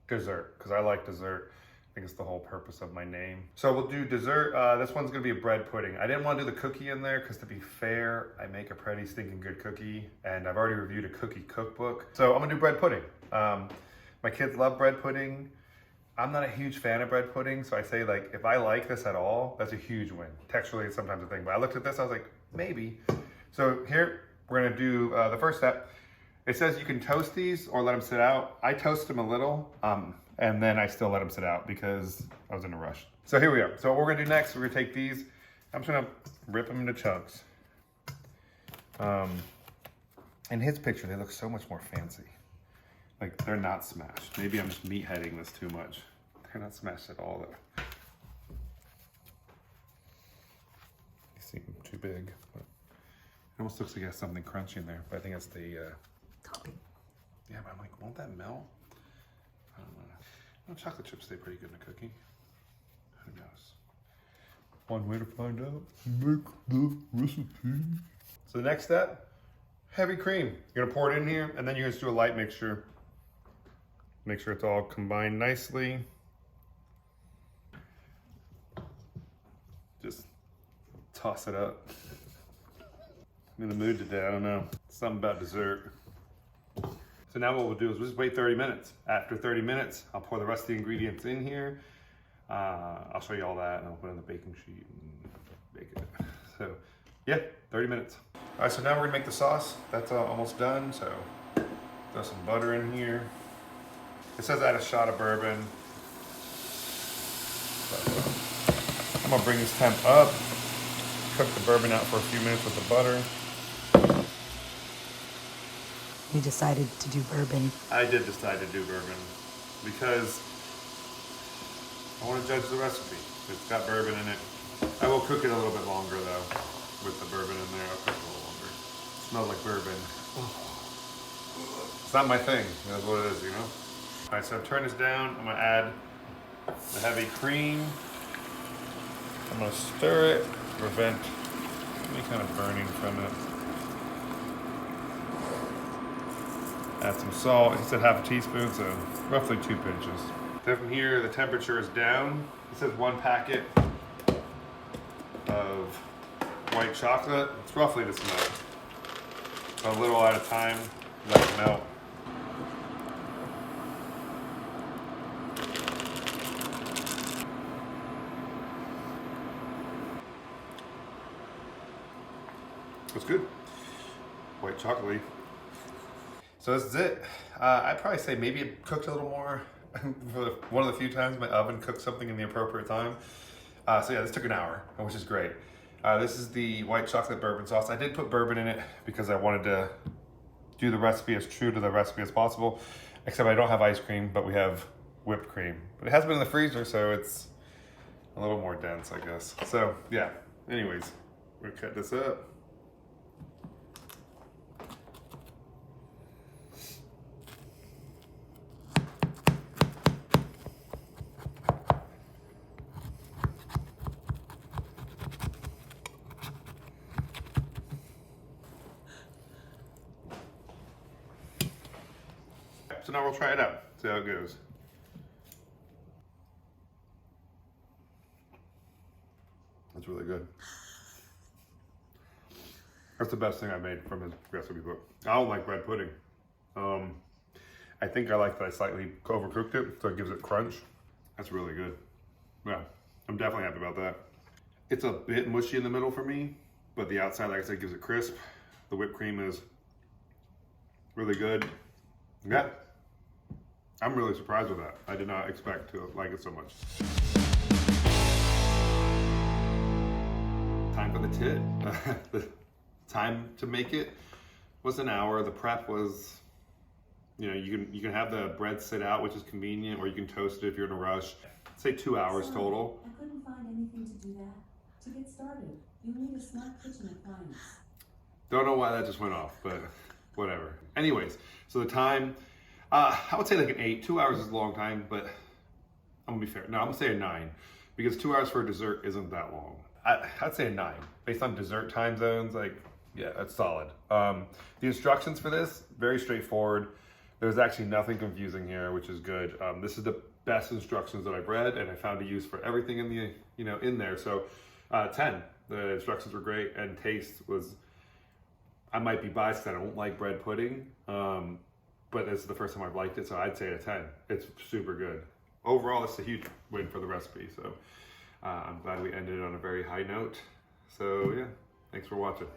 dessert, because I like dessert. I think it's the whole purpose of my name. So we'll do dessert. This one's gonna be a bread pudding. I didn't want to do the cookie in there because, to be fair, I make a pretty stinking good cookie, and I've already reviewed a cookie cookbook. So I'm gonna do bread pudding. My kids love bread pudding. I'm not a huge fan of bread pudding, so I say, like, if I like this at all, that's a huge win. Texturally, it's sometimes a thing, but I looked at this, I was like, maybe. So here, we're gonna do the first step. It says you can toast these or let them sit out. I toast them a little, and then I still let them sit out because I was in a rush. So here we are. So what we're gonna do next, we're gonna take these, I'm just gonna rip them into chunks. In his picture, they look so much more fancy. Like, they're not smashed. Maybe I'm just meatheading this too much. They're not smashed at all, though. They seem too big. But it almost looks like it has something crunchy in there, but I think it's the topping. Yeah, but I'm like, won't that melt? I don't know. Well, chocolate chips stay pretty good in a cookie. Who knows? One way to find out. Make the recipe. So the next step, heavy cream. You're gonna pour it in here, and then you're gonna just do a light mixture. Make sure it's all combined nicely. Just toss it up. I'm in the mood today, I don't know. Something about dessert. So now what we'll do is we'll just wait 30 minutes. After 30 minutes, I'll pour the rest of the ingredients in here. I'll show you all that, and I'll put it on the baking sheet and bake it. So yeah, 30 minutes. All right, so now we're gonna make the sauce. That's almost done, so throw some butter in here. It says add a shot of bourbon. But, I'm gonna bring this temp up, cook the bourbon out for a few minutes with the butter. You decided to do bourbon. I did decide to do bourbon because I want to judge the recipe. It's got bourbon in it. I will cook it a little bit longer though, with the bourbon in there. I'll cook it a little longer. It smells like bourbon. It's not my thing. That's what it is, you know? All right, so I've turned this down. I'm gonna add the heavy cream. I'm gonna stir it to prevent any kind of burning from it. Add some salt. It said half a teaspoon, so roughly 2 pinches. Then from here, the temperature is down. It says 1 packet of white chocolate. It's roughly this amount. So a little at a time, let it melt. That's good. White chocolate. So this is it. I'd probably say maybe it cooked a little more. For one of the few times my oven cooked something in the appropriate time. So yeah, this took an hour, which is great. This is the white chocolate bourbon sauce. I did put bourbon in it because I wanted to do the recipe as true to the recipe as possible, except I don't have ice cream, but we have whipped cream. But it has been in the freezer, so it's a little more dense, I guess. So yeah, anyways, we're gonna cut this up. So now we'll try it out, see how it goes. That's really good. That's the best thing I made from his recipe book. I don't like bread pudding. I think I like that I slightly overcooked it, so it gives it crunch. That's really good. Yeah, I'm definitely happy about that. It's a bit mushy in the middle for me, but the outside, like I said, gives it crisp. The whipped cream is really good. Yeah. I'm really surprised with that. I did not expect to like it so much. Time for the tit. The time to make it was an hour. The prep was, you know, you can have the bread sit out, which is convenient, or you can toast it if you're in a rush. Say 2 hours total. I couldn't find anything to do that. To get started, you need a smart kitchen appliance. Don't know why that just went off, but whatever. Anyways, so the time, I would say like an 8. 2 hours is a long time, but I'm gonna be fair. No, I'm gonna say a 9, because 2 hours for a dessert isn't that long. I'd say a 9. Based on dessert time zones, like, yeah, that's solid. The instructions for this, very straightforward. There's actually nothing confusing here, which is good. This is the best instructions that I've read, and I found a use for everything in the in there. So 10. The instructions were great, and taste was. I might be biased because I don't like bread pudding, but this is the first time I've liked it, so I'd say a 10. It's super good. Overall, it's a huge win for the recipe. So I'm glad we ended on a very high note. So yeah, thanks for watching.